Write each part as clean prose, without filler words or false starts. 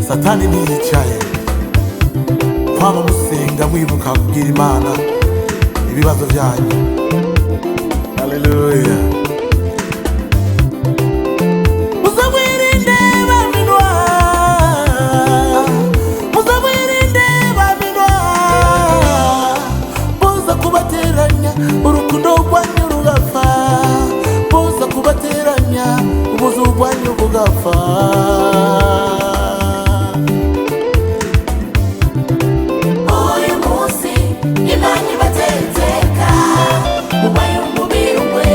Satani ntiyicaye, kwama musenga mwibuka kubwira Imana ibibazo byanyu. Haleluya. Urukundo rwanyu rugapfa, buza kubateranya, ubuzu bwanyu bugapfa. Uyu munsi Imana ibateteka, mubaye umubiri umwe.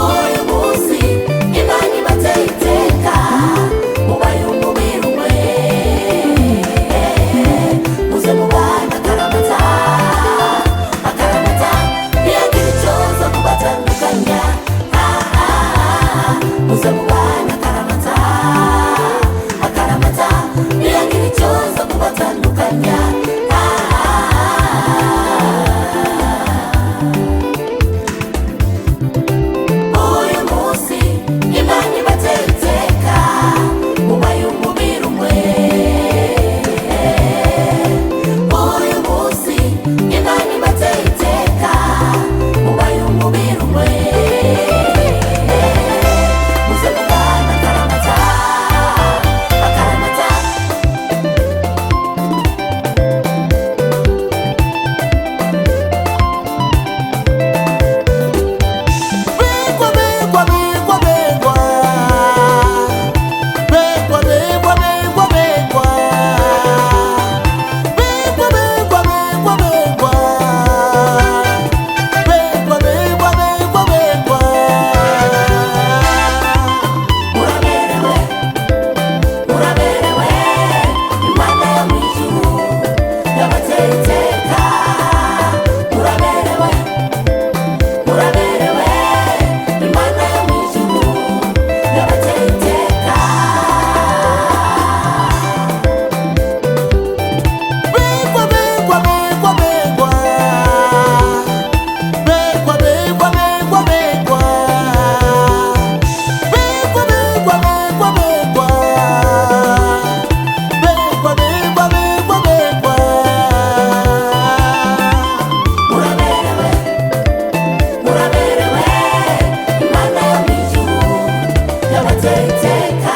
Uyu munsi Imana ibateteka, mubaye umubiri umwe. Muze mubana akaramata, akaramata ntiyagira icyoza kubatandukanya. Muze mubana akaramata, akaramata ntiyagira icyoza kubatandukanya. Uyu munsi Imana ibateteka, mubaye umubiri umwe. Uyu munsi Imana ibateteka, mubaye umubiri umwe. Muze mubana akaramata, akaramata. Begwa, begwa, begwa, begwa. Begwa, begwa, begwa, begwa. Begwa, begwa, begwa, begwa. Begwa, begwa, begwa, begwa. Muraberewe, muraberewe, Imana yo mu ijuru yabateteka. Muraberewe, muraberewe, Imana yo mu ijuru yabateteka. Begwa, begwa, begwa, begwa. Begwa, begwa, begwa, begwa. Begwa, begwa, begwa, begwa. Begwa, begwa, begwa, begwa. Muraberewe, muraberewe, Imana yo mu ijuru yabateteka.